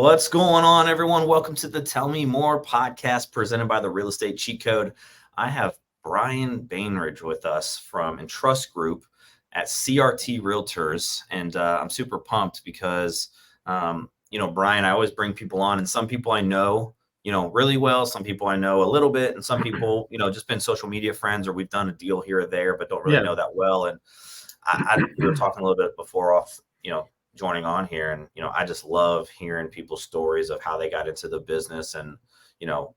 What's going on, everyone? Welcome to the Tell Me More podcast presented by the Real Estate Cheat Code. I have Brian Bainbridge with us from Entrust Group at CRT Realtors, and I'm super pumped because, Brian, I always bring people on, and some people I know, really well. Some people I know a little bit, and some people, just been social media friends, or we've done a deal here or there, but don't really know that well. And we were talking a little bit before off, joining on here, and I just love hearing people's stories of how they got into the business, and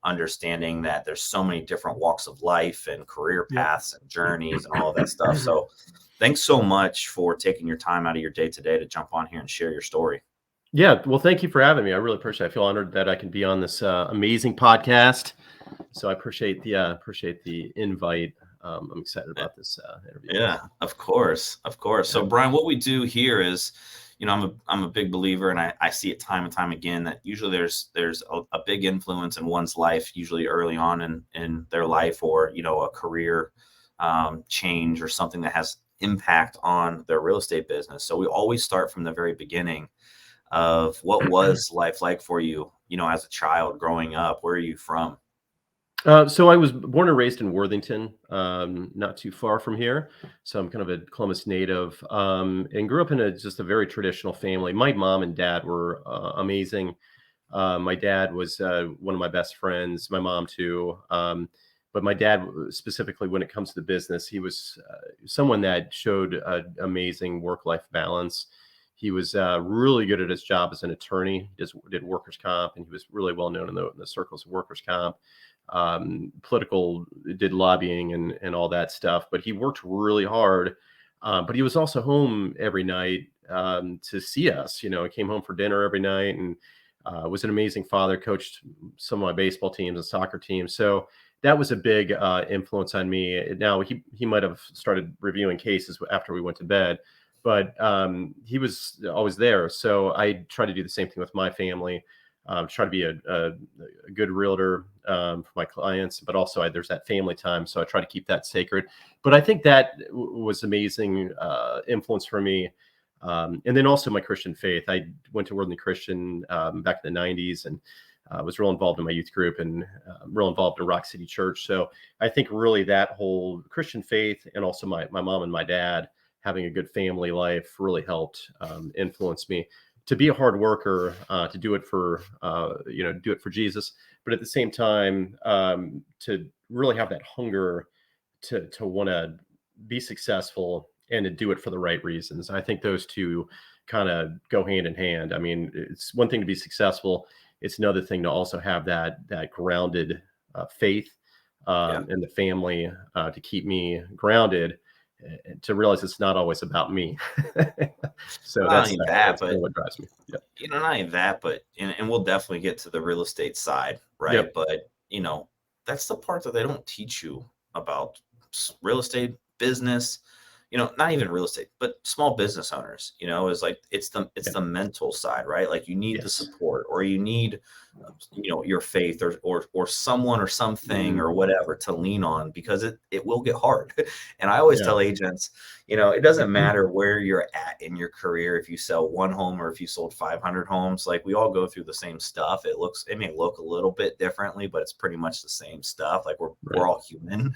understanding that there's so many different walks of life and career paths and journeys and all of that stuff. So thanks so much for taking your time out of your day today to jump on here and share your story. Yeah, well, thank you for having me. I really appreciate it. I feel honored that I can be on this amazing podcast. So I appreciate the invite. I'm excited about this interview. Yeah, of course. So Brian, what we do here is, I'm a big believer, and I see it time and time again, that usually there's a big influence in one's life, usually early on in their life, or a career change or something that has impact on their real estate business. So we always start from the very beginning of what was life like for you, as a child growing up. Where are you from? So I was born and raised in Worthington, not too far from here. So I'm kind of a Columbus native, and grew up in just a very traditional family. My mom and dad were amazing. My dad was one of my best friends, my mom too. But my dad specifically, when it comes to the business, he was someone that showed an amazing work-life balance. He was really good at his job as an attorney. He did workers' comp, and he was really well known in the circles of workers' comp. Did lobbying and all that stuff, but he worked really hard. But he was also home every night to see us. He came home for dinner every night, and was an amazing father, coached some of my baseball teams and soccer teams. So that was a big influence on me. Now he might have started reviewing cases after we went to bed, but he was always there. So I try to do the same thing with my family. Try to be a good realtor for my clients, but also there's that family time. So I try to keep that sacred. But I think that was amazing influence for me. And then also my Christian faith. I went to Worthington Christian back in the 90s, and was real involved in my youth group, and real involved in Rock City Church. So I think really that whole Christian faith, and also my mom and my dad having a good family life, really helped influence me to be a hard worker, to do it for Jesus, but at the same time, to really have that hunger to want to be successful and to do it for the right reasons. I think those two kind of go hand in hand. I mean, it's one thing to be successful. It's another thing to also have that grounded faith and the family to keep me grounded, to realize it's not always about me. So that's what drives me. Not only that, but and we'll definitely get to the real estate side, right? But that's the part that they don't teach you about real estate business. Not even real estate, but small business owners. Is like it's the mental side, right? Like you need the support, or you need your faith, or someone or something or whatever to lean on, because it will get hard. And I always tell agents, it doesn't matter where you're at in your career, if you sell one home or if you sold 500 homes. Like, we all go through the same stuff. It may look a little bit differently, but it's pretty much the same stuff. Like, we're all human,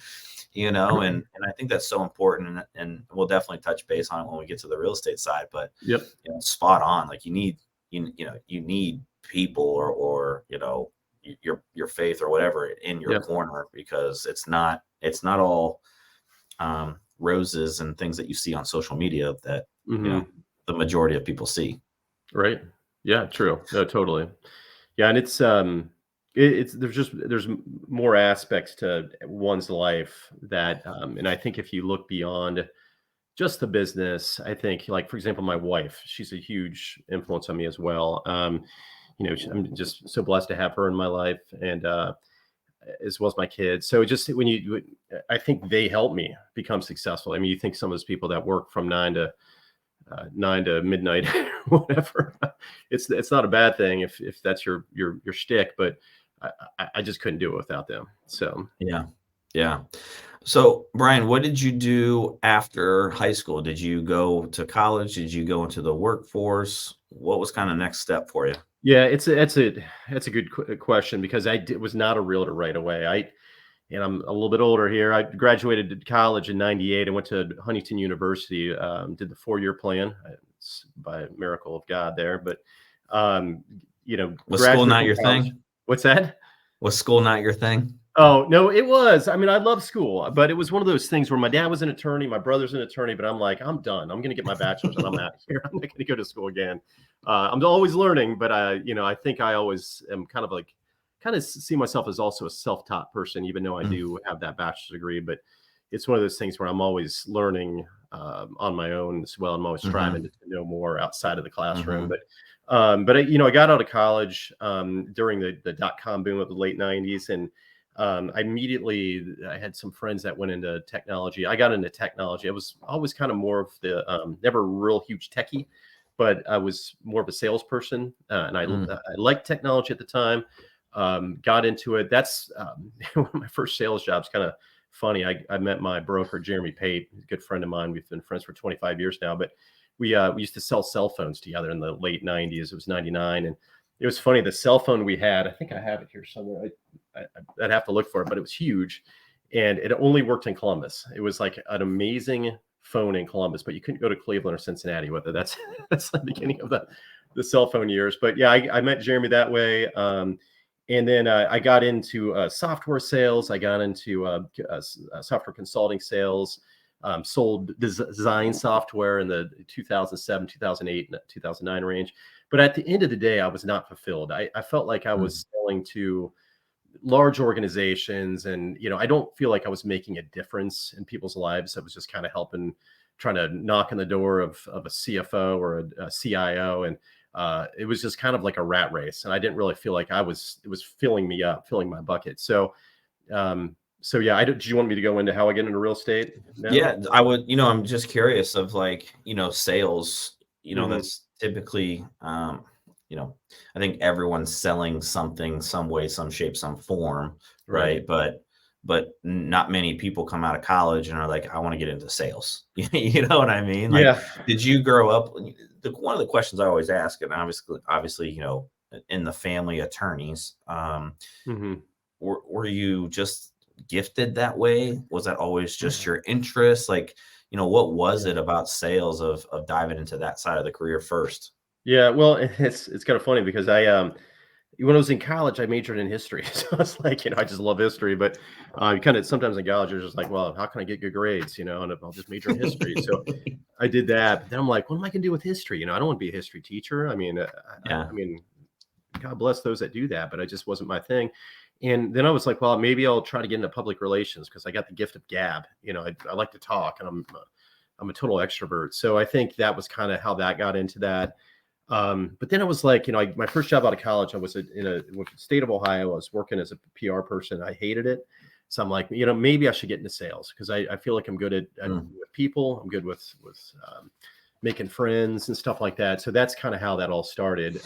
and I think that's so important, and we'll definitely touch base on it when we get to the real estate side. But spot on. Like, you need people, or your faith or whatever in your corner, because it's not all roses and things that you see on social media that the majority of people see. Right. Yeah, true. No, totally. Yeah. And it's there's more aspects to one's life that and I think if you look beyond just the business, I think, like, for example, my wife, she's a huge influence on me as well. I'm just so blessed to have her in my life, and as well as my kids. So just I think they help me become successful. I mean, you think some of those people that work from 9 to midnight, whatever, it's not a bad thing if that's your shtick, but I just couldn't do it without them. So yeah. So Brian, what did you do after high school? Did you go to college? Did you go into the workforce? What was kind of next step for you? Yeah, it's a good question because was not a realtor right away. And I'm a little bit older here. I graduated college in '98 and went to Huntington University. Did the 4-year plan. It's by a miracle of God there, but um, Was school graduated not from your college. thing? What's that? Was school not your thing? Oh, no, it was. I mean, I love school, but it was one of those things where my dad was an attorney, my brother's an attorney, but I'm like, I'm done. I'm going to get my bachelor's and I'm out of here. I'm not going to go to school again. I'm always learning, but I think I always am kind of see myself as also a self-taught person, even though I Mm, do have that bachelor's degree. But it's one of those things where I'm always learning on my own as well. I'm always striving mhm, to know more outside of the classroom. mhm, But I got out of college during the dot-com boom of the late '90s, and I had some friends that went into technology. I got into technology. I was always kind of more of the never a real huge techie, but I was more of a salesperson, and mm, I liked technology at the time. Got into it. That's one of my first sales jobs. Kind of funny. I met my broker Jeremy Pate, a good friend of mine. We've been friends for 25 years now, but we used to sell cell phones together in the late '90s. It was '99, and it was funny. The cell phone we had, I think I have it here somewhere. I'd have to look for it, but it was huge, and it only worked in Columbus. It was like an amazing phone in Columbus, but you couldn't go to Cleveland or Cincinnati with it. That's that's the beginning of the cell phone years. But yeah, I met Jeremy that way. And then I got into software sales. I got into software consulting sales. Sold design software in the 2007, 2008, and 2009 range. But at the end of the day, I was not fulfilled. I felt like I mm. was selling to large organizations, and I don't feel like I was making a difference in people's lives. I was just kind of helping, trying to knock on the door of a CFO or a CIO, and it was just kind of like a rat race, and I didn't really feel like it was filling me up, filling my bucket. So yeah, do you want me to go into how I get into real estate now? Yeah, I would, I'm just curious of like, sales, Hmm. that's typically, you know, I think everyone's selling something, some way, some shape, some form, Right. right? But not many people come out of college and are like, I want to get into sales. You know what I mean? Like, Yeah. did you grow up? One of the questions I always ask, and obviously, in the family attorneys, Hmm. were you just gifted that way? Was that always just Yeah. your interest? Like, what was it about sales of diving into that side of the career first? Yeah. Well, it's kind of funny because when I was in college, I majored in history. So it's like, I just love history. But kind of sometimes in college, you're just like, well, how can I get good grades? And I'll just major in history. So I did that. But then I'm like, what am I going to do with history? I don't want to be a history teacher. I mean, Yeah. I mean, God bless those that do that, but I just wasn't my thing. And then I was like, well, maybe I'll try to get into public relations because I got the gift of gab. I like to talk, and I'm a total extrovert. So I think that was kind of how that got into that. But then I was like, my first job out of college, I was in with the state of Ohio. I was working as a PR person. I hated it. So I'm like, maybe I should get into sales because I feel like I'm good at Mm, with people. I'm good with making friends and stuff like that. So that's kind of how that all started.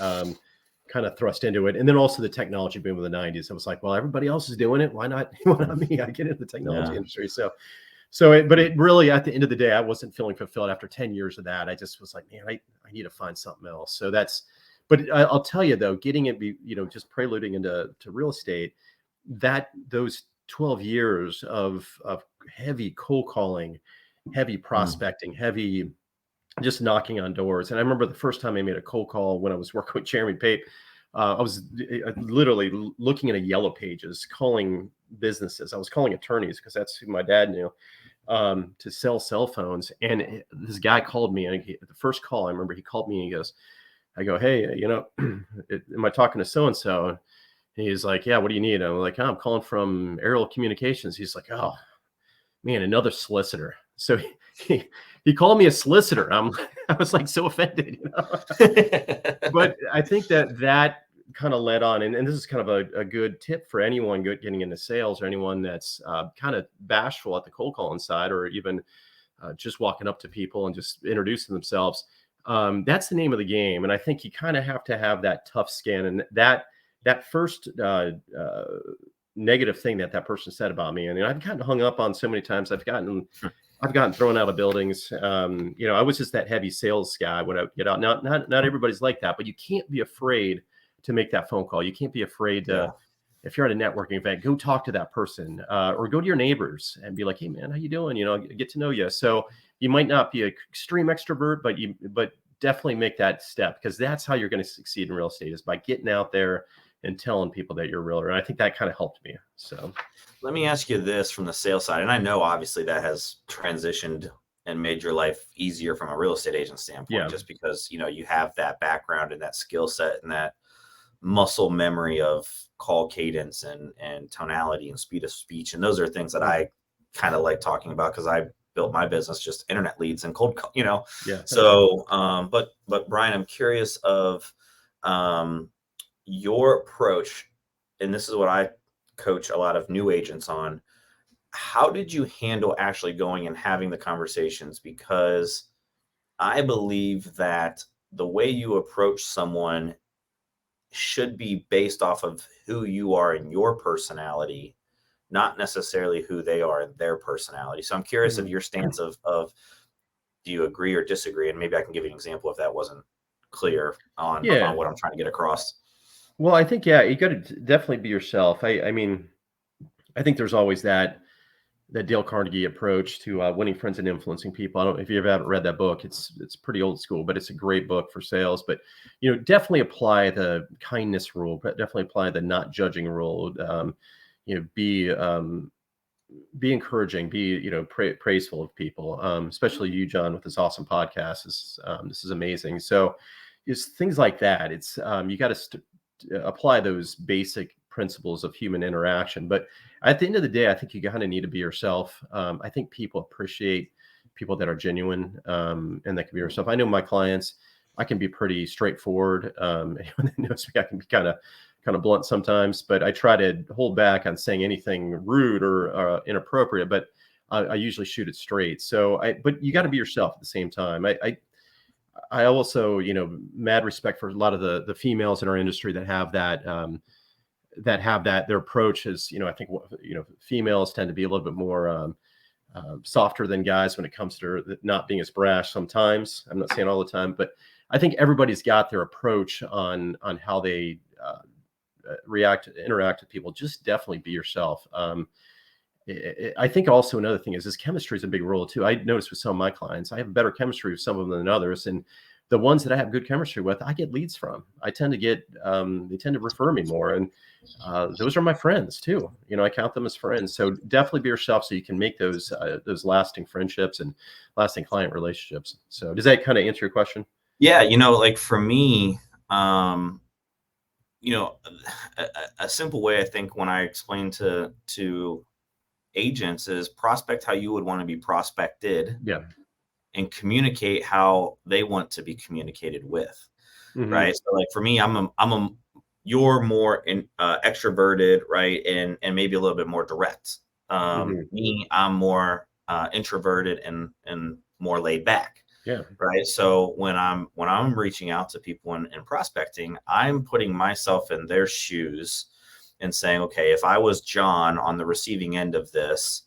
Kind of thrust into it. And then also the technology boom of the '90s. I was like, well, everybody else is doing it. Why not? Why not mm, me? I get into the technology yeah. industry. But it really, at the end of the day, I wasn't feeling fulfilled after 10 years of that. I just was like, man, I need to find something else. But I'll tell you though, getting it, just preluding into real estate, that those 12 years of heavy cold calling, heavy Mm, prospecting, heavy just knocking on doors. And I remember the first time I made a cold call when I was working with Jeremy Pate. I was literally looking at a yellow pages, calling businesses. I was calling attorneys because that's who my dad knew, to sell cell phones. And this guy called me, and the first call I remember, he called me and he goes, I go, hey, am I talking to so and so? He's like, yeah, what do you need? I'm like, oh, I'm calling from Aerial Communications. He's like, oh man, another solicitor. So he called me a solicitor. I was like so offended. But I think that kind of led on, and this is kind of a good tip for anyone getting into sales or anyone that's kind of bashful at the cold calling side, or even just walking up to people and just introducing themselves. That's the name of the game, and I think you kind of have to have that tough skin, and that first negative thing that person said about me, and I've gotten hung up on so many times. I've gotten thrown out of buildings. I was just that heavy sales guy when I get out. Not everybody's like that, but you can't be afraid make that phone call. You can't be afraid to, if you're at a networking event, go talk to that person, or go to your neighbors and be like, hey man, how you doing? Get to know you. So you might not be an extreme extrovert, but definitely make that step, because that's how you're going to succeed in real estate, is by getting out there and telling people that you're a realtor. And I think that kind of helped me. So let me ask you this from the sales side. And I know obviously that has transitioned and made your life easier from a real estate agent standpoint, just because, you have that background and that skill set and that muscle memory of call cadence and tonality and speed of speech. And those are things that I kind of like talking about, because I built my business just internet leads and cold, So, but Brian, I'm curious of your approach, and this is what I coach a lot of new agents on. How did you handle actually going and having the conversations? Because I believe that the way you approach someone should be based off of who you are in your personality, not necessarily who they are in their personality. So I'm curious of your stance of do you agree or disagree? And maybe I can give you an example if that wasn't clear on what I'm trying to get across. Well, I think, you got to definitely be yourself. I mean, I think there's always that Dale Carnegie approach to winning friends and influencing people. I don't know if you ever haven't read that book. It's pretty old school, but it's a great book for sales. But definitely apply the kindness rule. But definitely apply the not judging rule. Be encouraging. Be praiseful of people. Especially you, John, with this awesome podcast. This is amazing. So it's things like that. It's you got to apply those basic principles of human interaction. But at the end of the day, I think you kind of need to be yourself. I think people appreciate people that are genuine, and that can be yourself. I know my clients, I can be pretty straightforward. Anyone that knows me, I can be kind of blunt sometimes, but I try to hold back on saying anything rude or inappropriate, but I usually shoot it straight. But you got to be yourself at the same time. I also, mad respect for a lot of the females in our industry that have that, their approach is, I think, females tend to be a little bit more softer than guys when it comes to not being as brash sometimes. I'm not saying all the time, but I think everybody's got their approach on how they interact with people. Just definitely be yourself. I think also another thing is chemistry is a big role too. I noticed with some of my clients, I have better chemistry with some of them than others. And the ones that I have good chemistry with, I get leads from. I tend to get, they tend to refer me more. And those are my friends too. I count them as friends. So definitely be yourself so you can make those lasting friendships and lasting client relationships. So does that kind of answer your question? Yeah. Like for me, a simple way I think when I explain to agents is prospect how you would want to be prospected, and communicate how they want to be communicated with. Right. So like for me, you're more extroverted, right, and maybe a little bit more direct. Me, I'm more introverted and more laid back. Right. So when I'm reaching out to people and prospecting, I'm putting myself in their shoes and saying, okay, if I was John on the receiving end of this,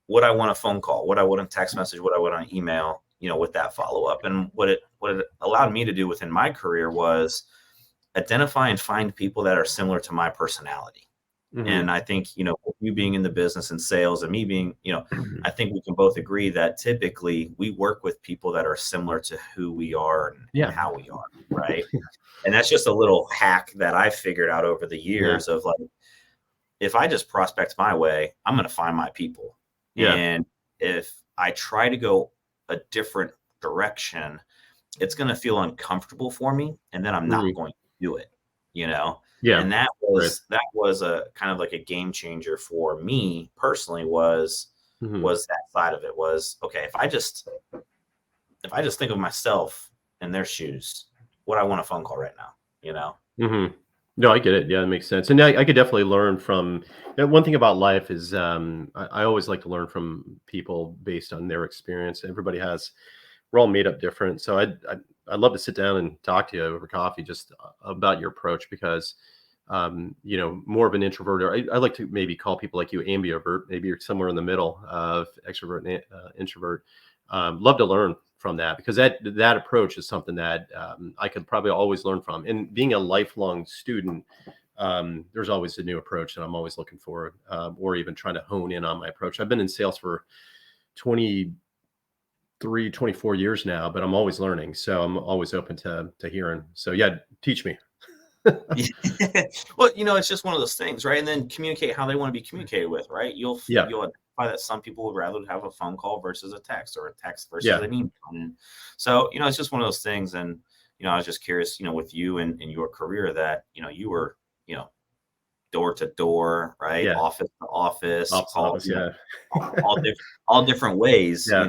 would I want a phone call? Would I want a text message? Would I want an email, with that follow-up? And what it allowed me to do within my career was identify and find people that are similar to my personality. And I think, you being in the business and sales and me being, I think we can both agree that typically we work with people that are similar to who we are and how we are. Right. And that's just a little hack that I figured out over the years of like, if I just prospect my way, I'm going to find my people. And if I try to go a different direction, it's going to feel uncomfortable for me. And then I'm not going to do it, And that was a kind of like a game changer for me personally was that side of it was, okay, if I just think of myself in their shoes, would I want a phone call right now, No, I get it. Yeah, it makes sense. And I could definitely learn from one thing about life is I always like to learn from people based on their experience. We're all made up different. So I'd love to sit down and talk to you over coffee just about your approach because, more of an introvert, or I like to maybe call people like you ambivert. Maybe you're somewhere in the middle of extrovert and introvert. love to learn from that, because that approach is something that I could probably always learn from. And being a lifelong student, there's always a new approach that I'm always looking for, or even trying to hone in on my approach. I've been in sales for 23, 24 years now, but I'm always learning. So I'm always open to hearing. So yeah, teach me. Well, it's just one of those things, right? And then communicate how they want to be communicated with, right? You'll Yeah. identify that some people would rather have a phone call versus a text, or a text versus Yeah. an email. And so, it's just one of those things. And, I was just curious, with you and in your career, that, you were, door to door, right? Yeah. Office to office, Office to call, office. Yeah. all different ways, Yeah.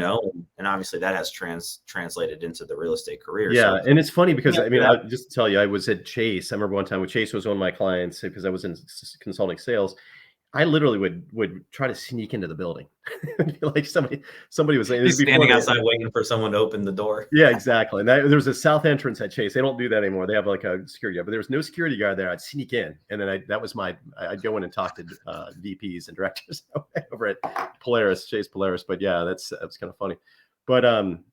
and obviously that has translated into the real estate career. Yeah, So and it's funny take me because up I to mean, that. just to tell you, I was at Chase. I remember one time when Chase was one of my clients, because I was in consulting sales. I literally would try to sneak into the building. Like somebody was saying, this He's is before standing they. outside waiting for someone to open the door. Yeah, exactly. And there's a south entrance at Chase. They don't do that anymore. They have like a security guard, but there was no security guard there. I'd sneak in, and then I'd go in and talk to VPs and directors over at Chase Polaris. But yeah, that's kind of funny. But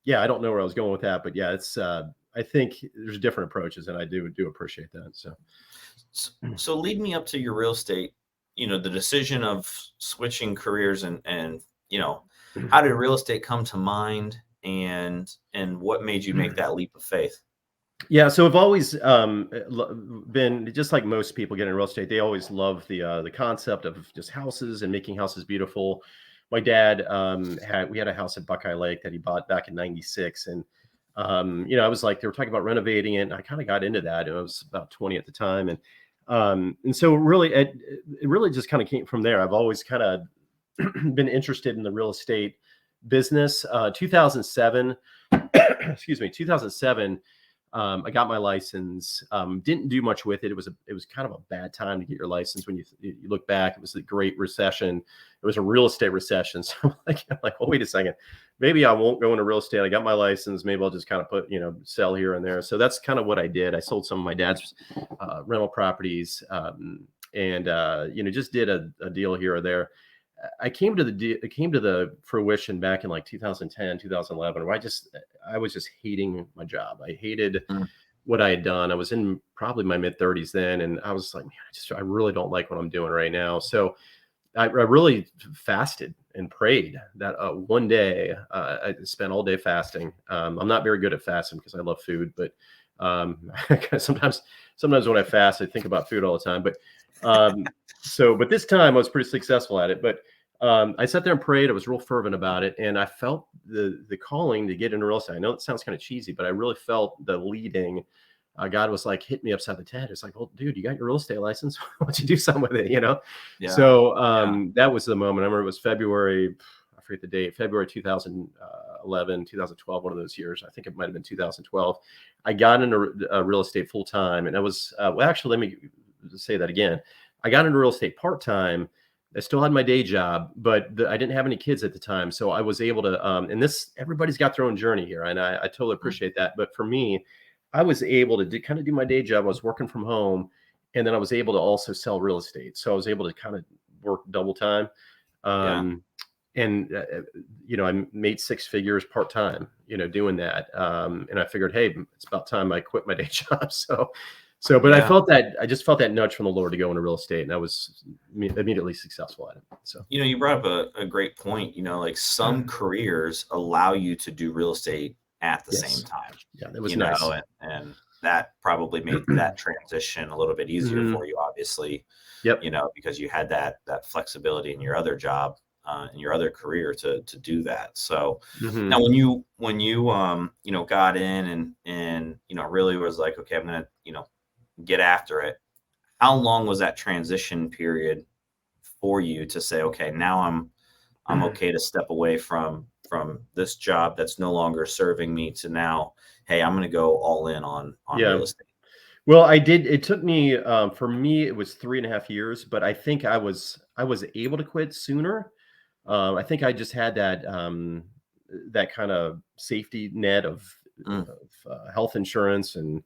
yeah, I don't know where I was going with that, but yeah, it's I think there's different approaches, and I do appreciate that. So So lead me up to your real estate, the decision of switching careers, and, how did real estate come to mind, and what made you make that leap of faith? yeah, so I've always been just like most people get in real estate. They always love the concept of just houses and making houses beautiful. My dad we had a house at Buckeye Lake that he bought back in '96, and I was like, they were talking about renovating it, and I kind of got into that. I was about 20 at the time, and so really it really just kind of came from there. I've always kind of been interested in the real estate business. 2007, excuse me, 2007. I got my license. Didn't do much with it. It was kind of a bad time to get your license. When you look back, it was the Great Recession. It was a real estate recession. So I'm like, oh, wait a second, maybe I won't go into real estate. I got my license. Maybe I'll just kind of put sell here and there. So that's kind of what I did. I sold some of my dad's rental properties, and just did a deal here or there. I came to the fruition back in like 2010, 2011, where I was just hating my job. I hated Mm. what I had done. I was in probably my mid 30s then, and I was like, man, I really don't like what I'm doing right now. So I really fasted and prayed that one day I spent all day fasting. I'm not very good at fasting because I love food, but sometimes when I fast, I think about food all the time. But but this time I was pretty successful at it. But I sat there and prayed. I was real fervent about it, and I felt the calling to get into real estate. I know it sounds kind of cheesy, but I really felt the leading. God was like, hit me upside the head. It's like, well, dude, you got your real estate license. Why don't you do something with it? Yeah. So Yeah. that was the moment. I remember it was February. I forget the date. February 2011, 2012, one of those years. I think it might have been 2012. I got into real estate full time, and I was well. Actually, let me say that again. I got into real estate part time. I still had my day job, but I didn't have any kids at the time. So I was able to, and everybody's got their own journey here. And I totally appreciate that. But for me, I was able to kind of do my day job. I was working from home, and then I was able to also sell real estate. So I was able to kind of work double time. Yeah. And, I made six figures part time, doing that. And I figured, hey, it's about time I quit my day job. But Yeah. I just felt that nudge from the Lord to go into real estate, and I was immediately successful at it. So, You brought up a great point. Like some careers allow you to do real estate at the same yes. time, Yeah, that was nice. and that probably made that transition a little bit easier Mhm. for you, obviously, Yep. because you had that flexibility in your other job, in your other career to do that. So now Mhm. when you got in and really was like, okay, I'm gonna, get after it. How long was that transition period for you to say, okay, now I'm okay to step away from this job that's no longer serving me, to now, hey, I'm going to go all in on real Yeah. estate. Well, I did. It took me, for me, it was 3.5 years, but I think I was able to quit sooner. I think I just had that kind of safety net Mm, health insurance, and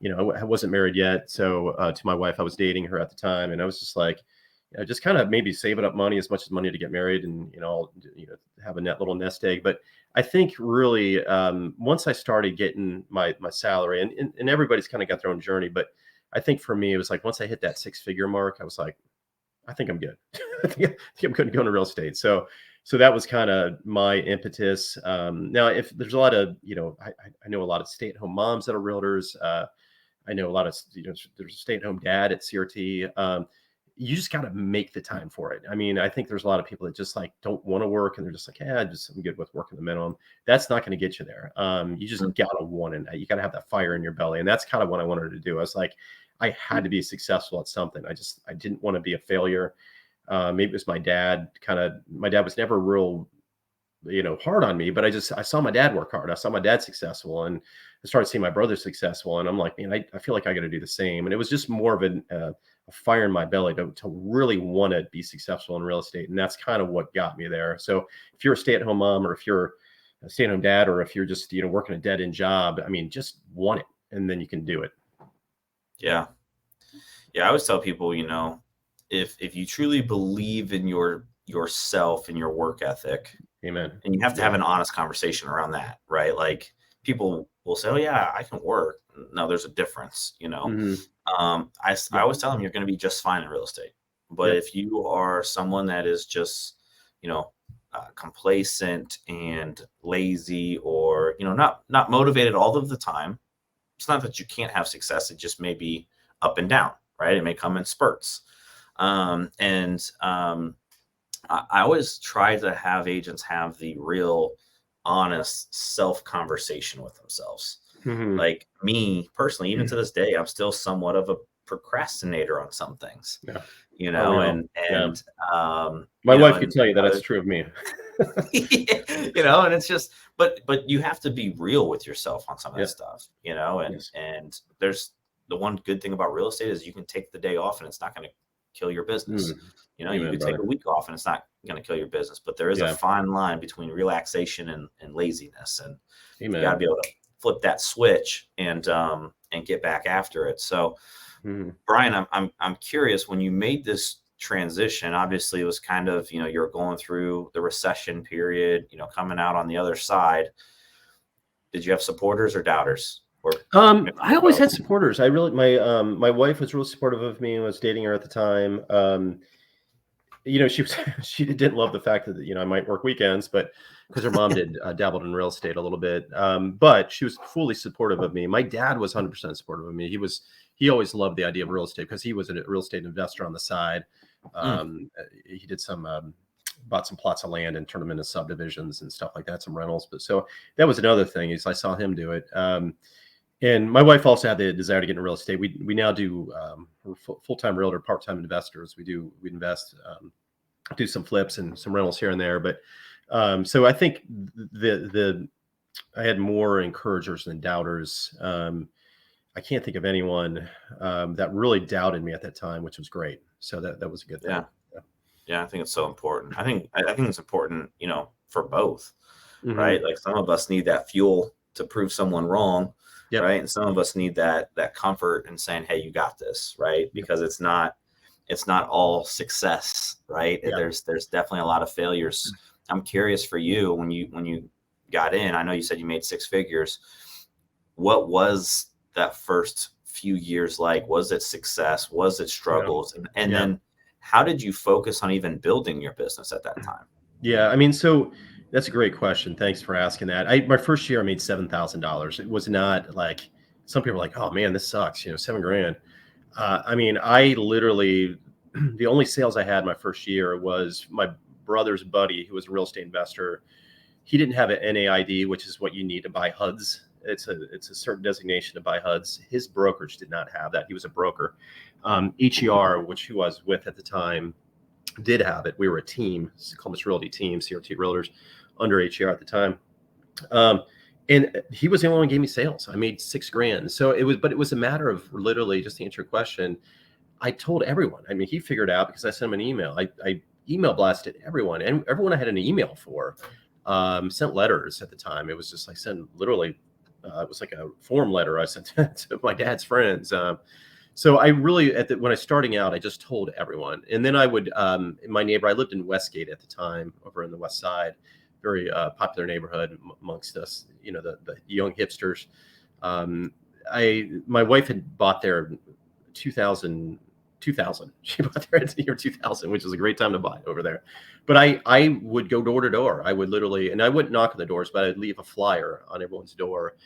I wasn't married yet. So to my wife, I was dating her at the time, and I was just like, just kind of maybe saving up money, as much as money to get married, and have a little nest egg. But I think really, once I started getting my salary, and everybody's kind of got their own journey, but I think for me it was like once I hit that 6-figure mark, I was like, I think I'm good. I think I'm going to go into real estate. So that was kind of my impetus. Now, if there's a lot of, I know a lot of stay-at-home moms that are realtors. I know a lot of, there's a stay-at-home dad at CRT. You just got to make the time for it. I mean, I think there's a lot of people that just like don't want to work, and they're just like, yeah, I'm good with working the minimum. That's not going to get you there. You just gotta want it. You gotta have that fire in your belly, and that's kind of what I wanted to do. I was like, I had to be successful at something. I didn't want to be a failure. Maybe it was my dad. My dad was never real, hard on me, but I saw my dad work hard. I saw my dad successful, and I started seeing my brother successful, and I'm like, man, I feel like I got to do the same. And it was just more of a fire in my belly to really want to be successful in real estate. And that's kind of what got me there. So if you're a stay-at-home mom, or if you're a stay-at-home dad, or if you're just, working a dead-end job, I mean, just want it, and then you can do it. Yeah. I always tell people, if you truly believe in yourself and your work ethic, Amen. and you have to have an honest conversation around that, right? Like, people will say, oh yeah, I can work. No, there's a difference, Mm-hmm. I always tell them you're going to be just fine in real estate. But if you are someone that is just, complacent and lazy, or, not motivated all of the time, it's not that you can't have success. It just may be up and down, right? It may come in spurts. I always try to have agents have the real, honest self conversation with themselves. Mm-hmm. Like me personally, even to this day, I'm still somewhat of a procrastinator on some things. Yeah. My wife could tell you that it's true of me. And it's just, but you have to be real with yourself on some of that stuff, and there's the one good thing about real estate is you can take the day off and it's not going to kill your business. You could take a week off and it's not going to kill your business, but there is a fine line between relaxation and laziness, and you got to be able to flip that switch and get back after it. So, Brian, I'm curious, when you made this transition, obviously it was kind of, you're going through the recession period, coming out on the other side. Did you have supporters or doubters? I always had supporters. My wife was real supportive of me. I was dating her at the time. She didn't love the fact that, I might work weekends, but because her mom did dabbled in real estate a little bit. But she was fully supportive of me. My dad was 100% supportive of me. He always loved the idea of real estate because he was a real estate investor on the side. He did bought some plots of land and turned them into subdivisions and stuff like that, some rentals. But so that was another thing, is I saw him do it. And my wife also had the desire to get into real estate. We now do, we're full-time realtor, part-time investors. We invest, do some flips and some rentals here and there. But so I think I had more encouragers than doubters. I can't think of anyone that really doubted me at that time, which was great. So that was a good thing. Yeah, I think it's so important. I think it's important, for both, right? Like, some of us need that fuel to prove someone wrong. Yep. Right. And some of us need that comfort in saying, hey, you got this, right? Because it's not all success, right? Yeah. There's definitely a lot of failures. I'm curious for you, when you got in, I know you said you made 6 figures. What was that first few years like? Was it success? Was it struggles? And then how did you focus on even building your business at that time? Yeah, I mean, so that's a great question. Thanks for asking that. My first year I made $7,000. It was not like, some people are like, oh man, this sucks, $7,000. I mean, I literally, the only sales I had my first year was my brother's buddy, who was a real estate investor. He didn't have an NAID, which is what you need to buy HUDs. It's a certain designation to buy HUDs. His brokerage did not have that. He was a broker. HER, which he was with at the time, did have it. We were a team, Columbus Realty team, CRT Realtors, under HER at the time. And he was the only one who gave me sales. I made $6,000. So it was a matter of, literally, just to answer your question, I told everyone. I mean, he figured out because I sent him an email. I email blasted everyone, and everyone I had an email for, sent letters at the time. It was just like, sent literally, it was like a form letter I sent to my dad's friends. So I really, when I was starting out, I just told everyone. And then I would, my neighbor, I lived in Westgate at the time, over in the West Side, very popular neighborhood amongst us, the young hipsters. Um, my wife had bought there in 2000. She bought there in the year 2000, which is a great time to buy over there. But I would go door to door. I would literally, and I wouldn't knock on the doors, but I'd leave a flyer on everyone's door.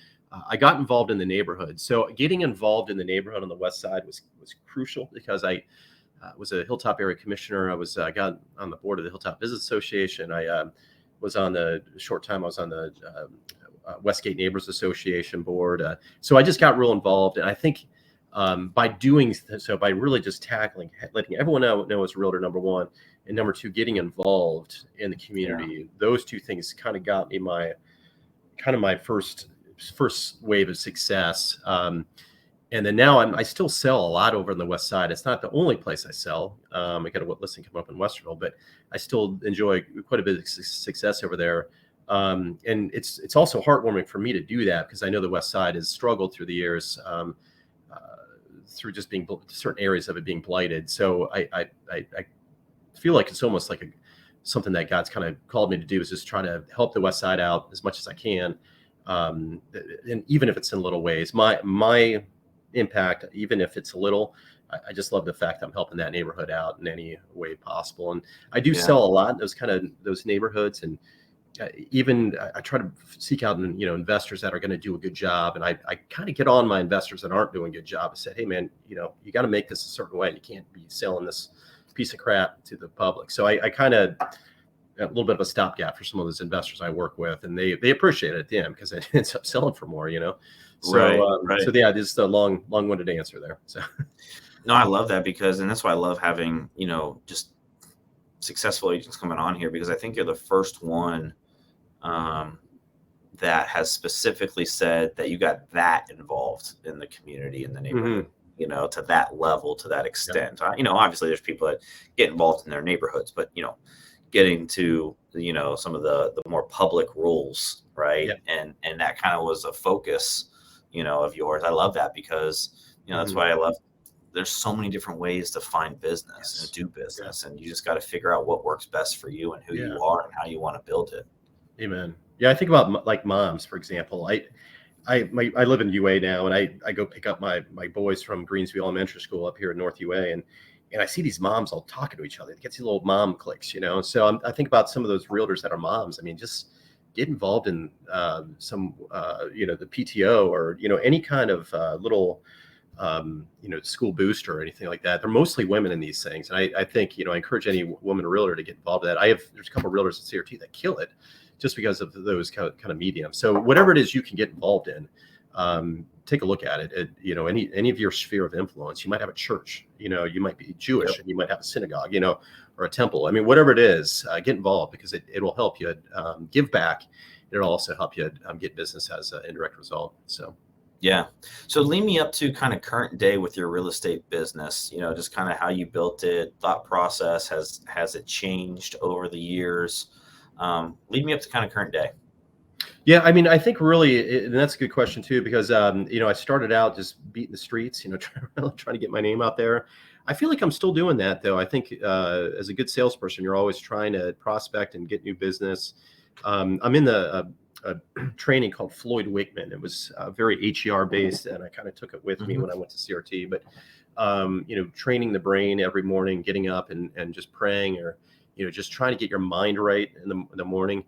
I got involved in the neighborhood. So getting involved in the neighborhood on the West Side was crucial, because I was a Hilltop area commissioner. I was got on the board of the Hilltop Business Association. I was on the short time. I was on the Westgate Neighbors Association board. So I just got real involved, and I think by doing so, by really just tackling, letting everyone know as realtor, number one, and number two, getting involved in the community. Those two things kind of got me my first wave of success. And then now I still sell a lot over on the West Side. It's not the only place I sell. I got a listing come up in Westerville, but I still enjoy quite a bit of success over there. And it's also heartwarming for me to do that, because I know the West Side has struggled through the years, through just being certain areas of it being blighted. So I feel like it's almost like something that God's kind of called me to do, is just try to help the West Side out as much as I can. And even if it's in little ways, my impact, even if it's a little, I just love the fact that I'm helping that neighborhood out in any way possible. And I do sell a lot in those neighborhoods. And even I try to seek out, investors that are going to do a good job. And I kind of get on my investors that aren't doing a good job and say, hey man, you got to make this a certain way. You can't be selling this piece of crap to the public. So I kind of, a little bit of a stopgap for some of those investors I work with, and they appreciate it at the end, because it ends up selling for more, So, Right. So yeah, this is a long-winded answer there. So, no, I love that, and that's why I love having, just successful agents coming on here, because I think you're the first one that has specifically said that you got that involved in the community, in the neighborhood, to that level, to that extent. Obviously there's people that get involved in their neighborhoods, but, getting to, some of the more public roles, right? And that kind of was a focus, of yours. I love that, because, that's why I love, there's so many different ways to find business and do business. And you just got to figure out what works best for you and who you are and how you want to build it. Amen. Yeah. I think about like moms, for example. I live in UA now, and I go pick up my boys from Greensview Elementary School up here in North UA, and I see these moms all talking to each other. It gets these little mom cliques, So I think about some of those realtors that are moms. I mean, just get involved in some, the PTO, or any kind of little, school booster or anything like that. They're mostly women in these things, and I think I encourage any woman realtor to get involved in that. There's a couple of realtors at CRT that kill it, just because of those kind of mediums. So whatever it is you can get involved in, take a look at it. Any of your sphere of influence. You might have a church, you might be Jewish, and you might have a synagogue, or a temple. I mean, whatever it is, get involved, because it will help you give back. It'll also help you get business as an indirect result. So. Yeah. So lead me up to kind of current day with your real estate business, just kind of how you built it, thought process. Has it changed over the years? Lead me up to kind of current day. Yeah, I mean, I think really, and that's a good question too, because I started out just beating the streets, trying to get my name out there. I feel like I'm still doing that, though. I think as a good salesperson, you're always trying to prospect and get new business. I'm in the training called Floyd Wakeman. It was very HER based, and I kind of took it with me when I went to CRT. But training the brain every morning, getting up and just praying, or just trying to get your mind right in the morning.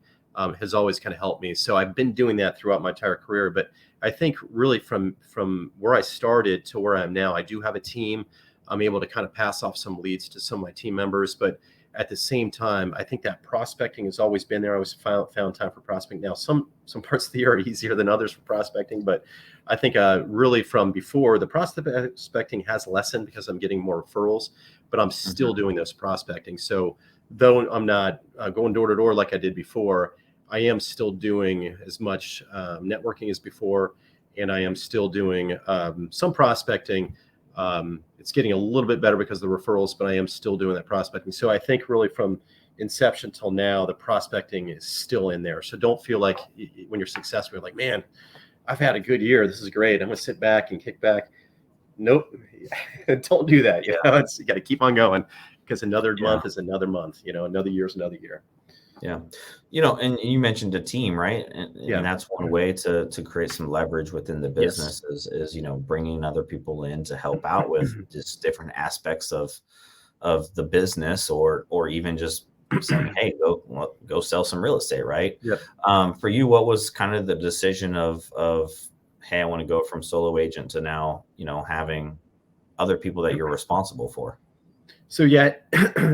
Has always kind of helped me. So I've been doing that throughout my entire career. But I think really from where I started to where I am now, I do have a team. I'm able to kind of pass off some leads to some of my team members. But at the same time, I think that prospecting has always been there. I always found time for prospecting. Now, some parts of the year are easier than others for prospecting. But I think really from before, the prospecting has lessened because I'm getting more referrals. But I'm still doing those prospecting. So though I'm not going door to door like I did before, I am still doing as much networking as before, and I am still doing some prospecting. It's getting a little bit better because of the referrals, but I am still doing that prospecting. So I think really from inception till now, the prospecting is still in there. So don't feel like when you're successful, you're like, man, I've had a good year. This is great. I'm going to sit back and kick back. nope, don't do that. You Yeah. know, you got to keep on going because another Yeah. month is another month. You know, another year is another year. Yeah. And you mentioned a team, right? And Yeah. that's one way to create some leverage within the Yes. business is, bringing other people in to help out with just different aspects of the business, or even just saying, hey, go sell some real estate, right? Yep. For you, what was kind of the decision of hey, I want to go from solo agent to now, having other people that you're responsible for? So yeah,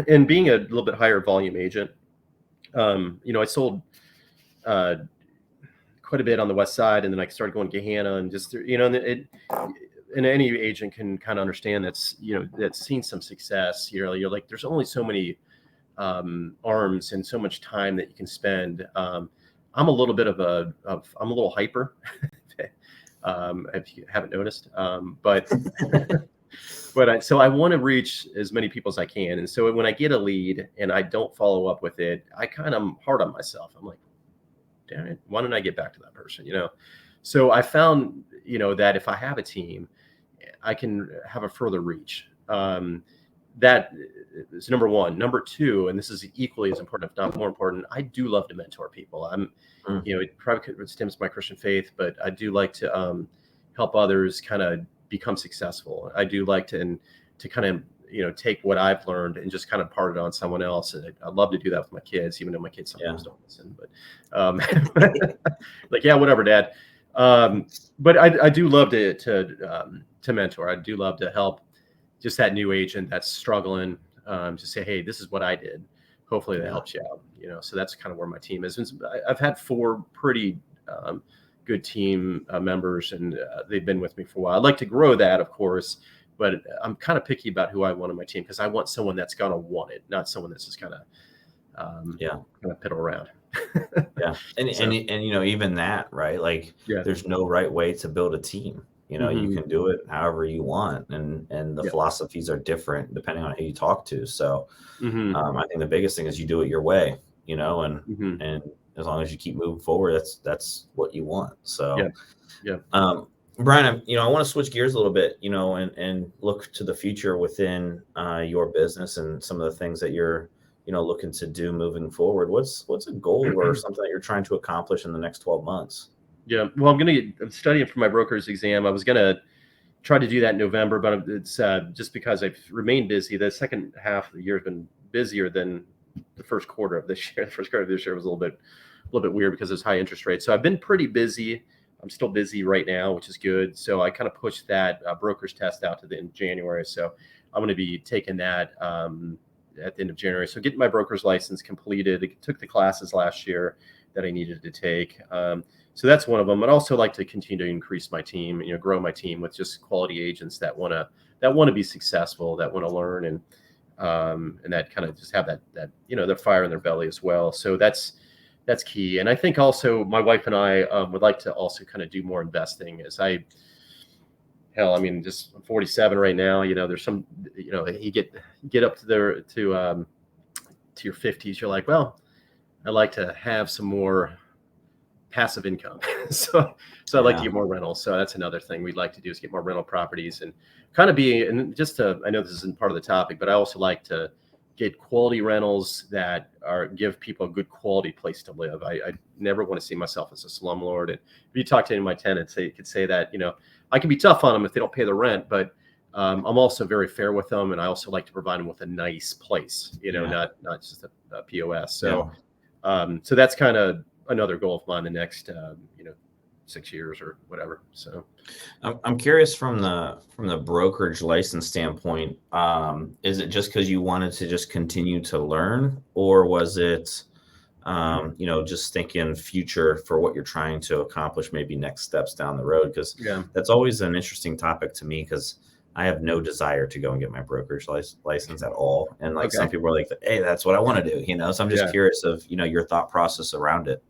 and being a little bit higher volume agent, I sold uh, quite a bit on the west side, and then I started going to Gahanna, and just and any agent can kind of understand that's seen some success. You're like, there's only so many arms and so much time that you can spend. I'm a little bit I'm a little hyper, if you haven't noticed, but so I want to reach as many people as I can. And so when I get a lead and I don't follow up with it, I kind of hard on myself. I'm like, damn it, why don't I get back to that person? So I found, that if I have a team, I can have a further reach. That is number one. Number two, and this is equally as important, if not more important, I do love to mentor people. Mm. It probably stems from my Christian faith, but I do like to help others kind of become successful. I do like to kind of take what I've learned and just kind of part it on someone else. And I love to do that with my kids, even though my kids sometimes don't listen. But like, yeah, whatever, Dad. But I do love to mentor. I do love to help just that new agent that's struggling, to say, hey, this is what I did. Hopefully that helps you out. So that's kind of where my team is. I've had 4 pretty good team members, and they've been with me for a while. I'd like to grow that, of course, but I'm kind of picky about who I want on my team because I want someone that's going to want it, not someone that's just kind of piddle around. Yeah. And, So, even that, right? Like, yeah. there's no right way to build a team. You Mhm. can do it however you want. And the Yeah. philosophies are different depending on who you talk to. So, Mhm. I think the biggest thing is you do it your way, Mhm. and as long as you keep moving forward, that's what you want. Yeah. So, Yeah. Brian, I want to switch gears a little bit, and look to the future within your business and some of the things that you're, looking to do moving forward. What's a goal or something that you're trying to accomplish in the next 12 months? Yeah. Well, I'm studying for my broker's exam. I was gonna try to do that in November, but it's just because I've remained busy. The second half of the year has been busier than the first quarter of this year. The first quarter of this year was a little bit weird because there's high interest rates. So I've been pretty busy. I'm still busy right now, which is good. So I kind of pushed that broker's test out to the end of January. So I'm going to be taking that at the end of January. So getting my broker's license completed. I took the classes last year that I needed to take. So that's one of them. I'd also like to continue to increase my team, grow my team with just quality agents that want to be successul, that want to learn, and that kind of just have that the fire in their belly as well. So that's key. And I think also my wife and I would like to also kind of do more investing. Just I'm 47 right now. There's some, you get up to your 50s, you're like, well, I like to have some more passive income. so I'd like to Yeah. get more rentals. So that's another thing we'd like to do is get more rental properties and kind of and just I know this isn't part of the topic, but I also like to get quality rentals that give people a good quality place to live. I never want to see myself as a slumlord. And if you talk to any of my tenants, they could say that, I can be tough on them if they don't pay the rent, but I'm also very fair with them. And I also like to provide them with a nice place, not just a POS. So, so that's kind of another goal of mine the next 6 years or whatever. So I'm curious from the brokerage license standpoint. Is it just because you wanted to just continue to learn, or was it, just thinking future for what you're trying to accomplish, maybe next steps down the road? Because yeah. that's always an interesting topic to me, because I have no desire to go and get my brokerage license at all. And like some Okay. people are like, hey, that's what I want to do, So I'm just Yeah. curious of, your thought process around it.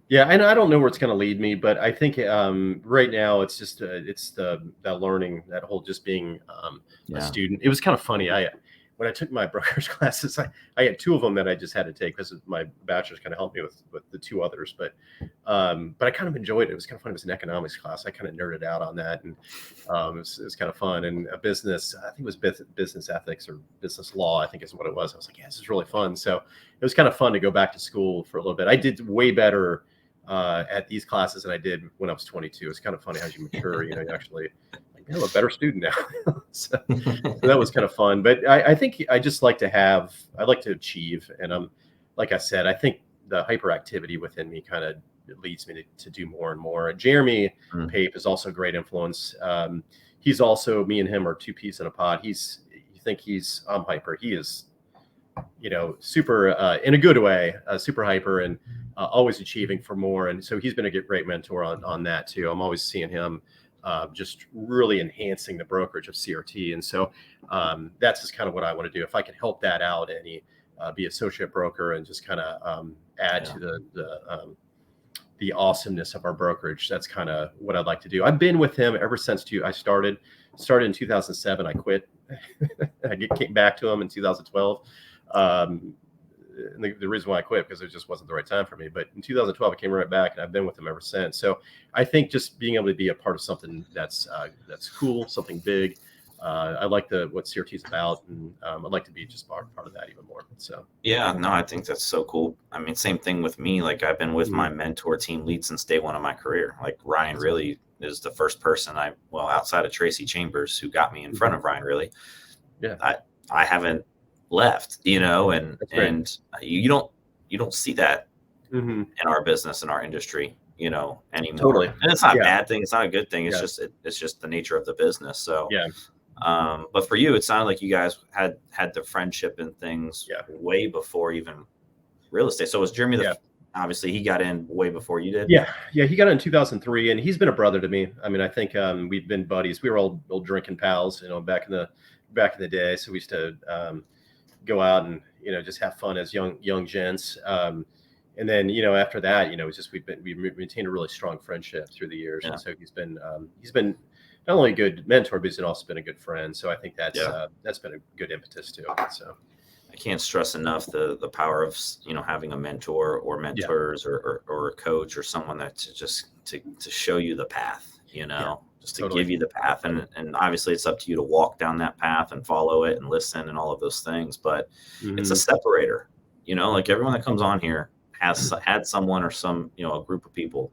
Yeah, and I don't know where it's going to lead me, but I think right now it's just that learning, that whole just being a Yeah. student. It was kind of funny. when I took my brokerage classes, I had 2 of them that I just had to take because my bachelor's kind of helped me with the 2 others. But I kind of enjoyed it. It was kind of fun. It was an economics class. I kind of nerded out on that, and it was kind of fun. And a business, I think it was business ethics or business law, I think is what it was. I was like, yeah, this is really fun. So it was kind of fun to go back to school for a little bit. I did way better at these classes than I did when I was 22. It's kind of funny how you mature. You actually, like, I'm a better student now. So that was kind of fun. But I think I just like to achieve. And like I said, I think the hyperactivity within me kind of leads me to do more and more. Jeremy Pape is also a great influence. He's also, me and him are 2 peas in a pod. You think I'm hyper. He is, super, in a good way, super hyper and always achieving for more. And so he's been a great mentor on that too. I'm always seeing him just really enhancing the brokerage of CRT. And so that's just kind of what I want to do. If I can help that out, be associate broker and just kind of add to the awesomeness of our brokerage. That's kind of what I'd like to do. I've been with him ever since I started in 2007. I quit. I came back to him in 2012. And the reason why I quit, because it just wasn't the right time for me. But in 2012, I came right back, and I've been with him ever since. So I think just being able to be a part of something that's cool, something big. I like what CRT is about, and I'd like to be just part of that even more. So yeah, no, I think that's so cool. I mean, same thing with me. Like, I've been with my mentor team lead since day one of my career. Like, Ryan really is the first person outside of Tracy Chambers, who got me in front of Ryan. Really, I haven't left, and you don't see that in our business, in our industry, anymore. Totally. And it's not a bad thing. It's not a good thing. It's just the nature of the business. So but for you, it sounded like you guys had the friendship and things way before even real estate. So was Jeremy obviously he got in way before you did? Yeah, he got in 2003, and he's been a brother to me. I mean, I think we've been buddies. We were all drinking pals, back in the day. So we used to go out and just have fun as young gents. And then after that, it's just we maintained a really strong friendship through the years. And so he's been not only a good mentor, but he's also been a good friend. So I think that's been a good impetus too. So I can't stress enough the power of having a mentor or mentors or a coach or someone that's just to show you the path, just to give you the path. And obviously it's up to you to walk down that path and follow it and listen and all of those things. But it's a separator, like everyone that comes on here has had someone or a group of people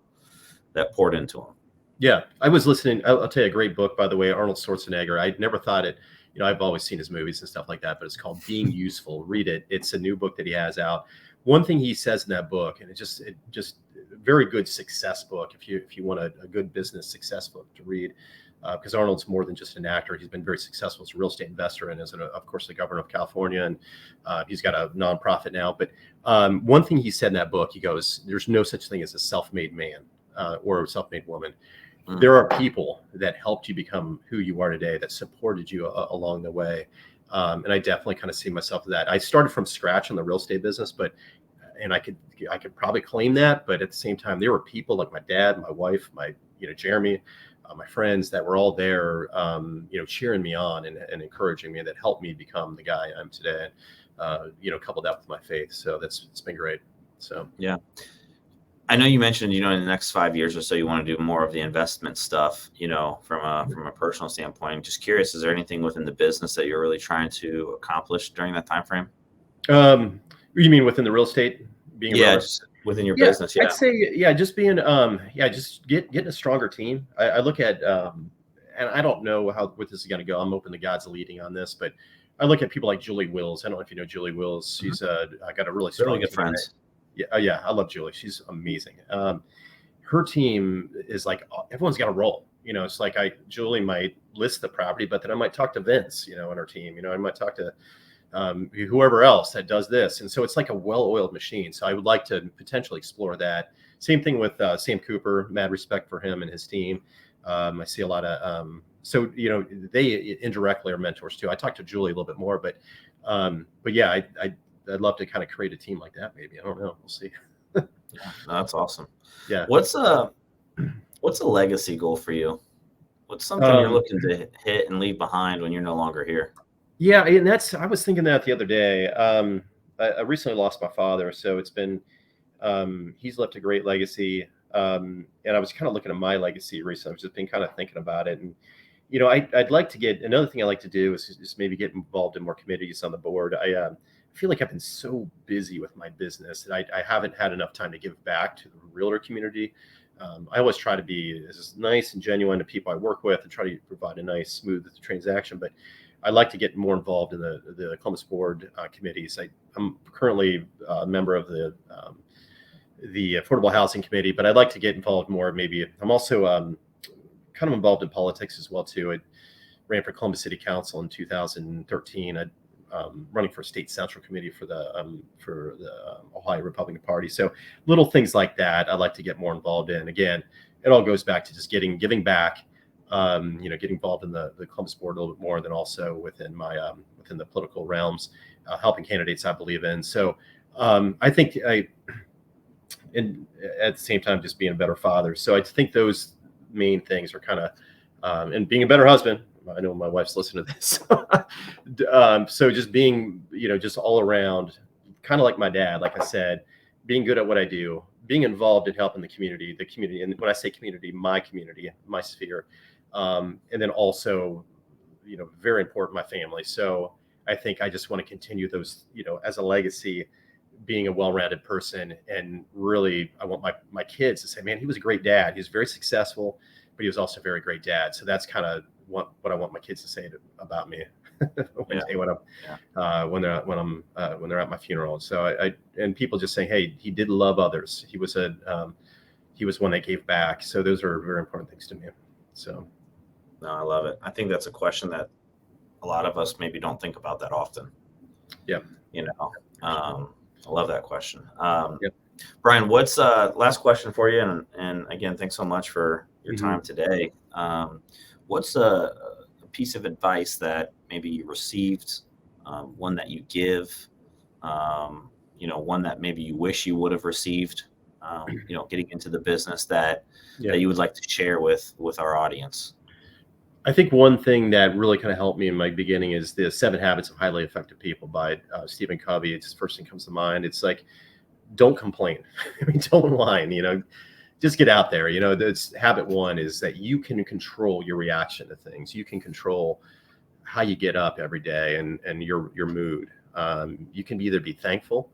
that poured into them. Yeah, I was listening. I'll tell you a great book, by the way, Arnold Schwarzenegger. I never thought it, I've always seen his movies and stuff like that, but it's called Being Useful. Read it. It's a new book that he has out. One thing he says in that book, and it just very good success book if you want a good business success book to read, because Arnold's more than just an actor. He's been very successful as a real estate investor and as of course the governor of California, and he's got a nonprofit now. But one thing he said in that book, he goes, "There's no such thing as a self-made man or a self-made woman. There are people that helped you become who you are today, that supported you along the way." And I definitely kind of see myself as that. I started from scratch in the real estate business, and I could probably claim that, but at the same time, there were people like my dad, my wife, my Jeremy, my friends that were all there, cheering me on and encouraging me, that helped me become the guy I'm today. Coupled that with my faith, so it's been great. So yeah. I know you mentioned, in the next 5 years or so, you want to do more of the investment stuff, from a personal standpoint. Just curious, is there anything within the business that you're really trying to accomplish during that time frame? You mean within the real estate being? Just within your business. Yeah, I'd say, just being, just getting a stronger team. I look at, and I don't know what this is going to go. I'm open to God's leading on this, but I look at people like Julie Wills. I don't know if you know Julie Wills. She's got a really strong, really good friends. Yeah, I love Julie. She's amazing. Her team is like, everyone's got a role. It's like Julie might list the property, but then I might talk to Vince, on her team. I might talk to whoever else that does this. And so it's like a well-oiled machine. So I would like to potentially explore that. Same thing with Sam Cooper. Mad respect for him and his team. I see a lot of, they indirectly are mentors too. I talked to Julie a little bit more, but yeah, I'd love to kind of create a team like that. Maybe. I don't know. We'll see. Yeah, that's awesome. Yeah. What's a legacy goal for you? What's something you're looking to hit and leave behind when you're no longer here? Yeah, and I was thinking that the other day. I recently lost my father, so it's been he's left a great legacy. And I was kind of looking at my legacy recently. I've just been kind of thinking about it. And, I'd like to get, another thing I like to do is maybe get involved in more committees on the board. I feel like I've been so busy with my business that I haven't had enough time to give back to the realtor community. I always try to be as nice and genuine to people I work with and try to provide a nice, smooth transaction. But I'd like to get more involved in the Columbus board committees. I'm currently a member of the Affordable Housing Committee, but I'd like to get involved more. Maybe I'm also kind of involved in politics as well too. I ran for Columbus City Council in 2013. I running for a state central committee for the Ohio Republican Party. So little things like that I'd like to get more involved in. Again, it all goes back to just giving back. Getting involved in the Columbus board a little bit more, than also within my within the political realms, helping candidates I believe in. So I think and at the same time, just being a better father. So I think those main things are kind of, and being a better husband. I know my wife's listening to this. So just being, just all around, kind of like my dad, like I said, being good at what I do, being involved in helping the community. And when I say community, my sphere. And then also, very important, my family. So I think I just want to continue those, as a legacy, being a well-rounded person. And really, I want my kids to say, man, he was a great dad. He was very successful, but he was also a very great dad. So that's kind of what I want my kids to say about me when they're at my funeral. So and people just saying, hey, he did love others. He was one that gave back. So those are very important things to me. So. No, I love it. I think that's a question that a lot of us maybe don't think about that often. Yeah. I love that question. Yep. Brian, what's last question for you? And again, thanks so much for your time today. What's a piece of advice that maybe you received, one that you give, one that maybe you wish you would have received, getting into the business that you would like to share with our audience? I think one thing that really kind of helped me in my beginning is the 7 Habits of Highly Effective People by Stephen Covey. It's the first thing that comes to mind. It's like, don't complain. I mean, don't whine, just get out there. That's habit 1 is that you can control your reaction to things. You can control how you get up every day and your mood. You can either be thankful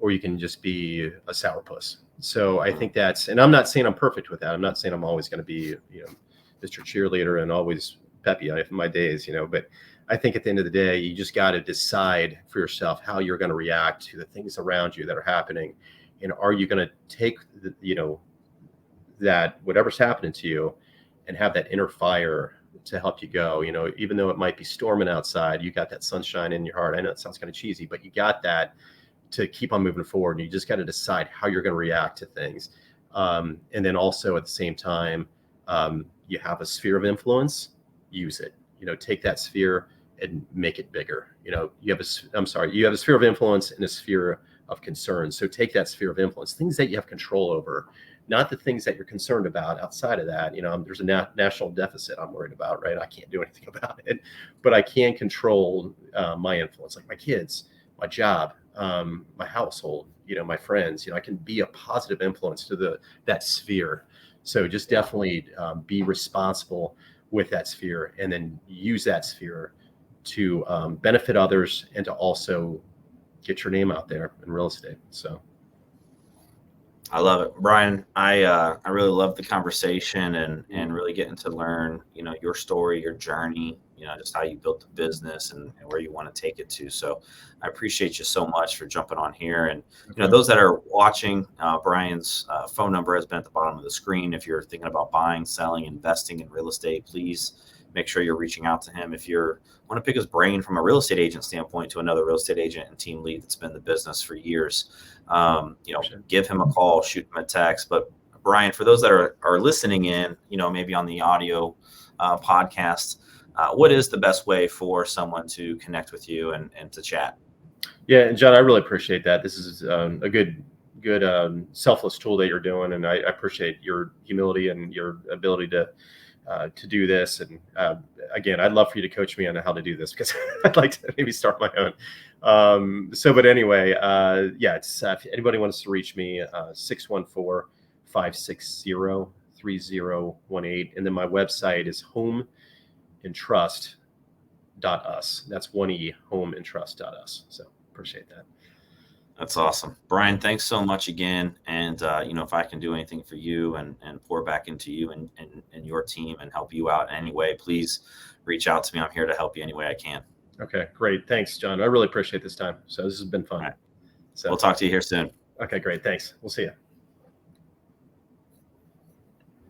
or you can just be a sourpuss. So I think and I'm not saying I'm perfect with that. I'm not saying I'm always going to be, Mr. Cheerleader and always peppy in my days, but I think at the end of the day, you just got to decide for yourself how you're going to react to the things around you that are happening. And are you going to take that whatever's happening to you and have that inner fire to help you go, even though it might be storming outside, you got that sunshine in your heart. I know it sounds kind of cheesy, but you got that to keep on moving forward. And you just got to decide how you're going to react to things. And then also at the same time, you have a sphere of influence, use it, take that sphere and make it bigger. You have a sphere of influence and a sphere of concern. So take that sphere of influence, things that you have control over, not the things that you're concerned about outside of that. There's a national deficit I'm worried about, right? I can't do anything about it, but I can control my influence, like my kids, my job, my household, my friends. I can be a positive influence to that sphere. So just definitely be responsible with that sphere, and then use that sphere to benefit others and to also get your name out there in real estate. So I love it, Brian. I really love the conversation and really getting to learn, your story, your journey, just how you built the business and where you want to take it to. So I appreciate you so much for jumping on here. And, those that are watching, Brian's phone number has been at the bottom of the screen. If you're thinking about buying, selling, investing in real estate, please make sure you're reaching out to him. If you want to pick his brain from a real estate agent standpoint to another real estate agent and team lead that's been in the business for years, give him a call, shoot him a text. But Brian, for those that are listening in, maybe on the audio podcast, what is the best way for someone to connect with you and to chat? Yeah, and John, I really appreciate that. This is a good selfless tool that you're doing, and I appreciate your humility and your ability to to do this. And again, I'd love for you to coach me on how to do this, because I'd like to maybe start my own. But anyway, yeah, it's, if anybody wants to reach me, 614-560-3018. And then my website is homeentrust.us. That's 1E, homeentrust.us. So appreciate that. That's awesome. Brian, thanks so much again. And, if I can do anything for you and pour back into you and your team and help you out in any way, please reach out to me. I'm here to help you any way I can. Okay, great. Thanks, John. I really appreciate this time. So this has been fun. All right. So We'll talk to you here soon. Okay, great. Thanks. We'll see you.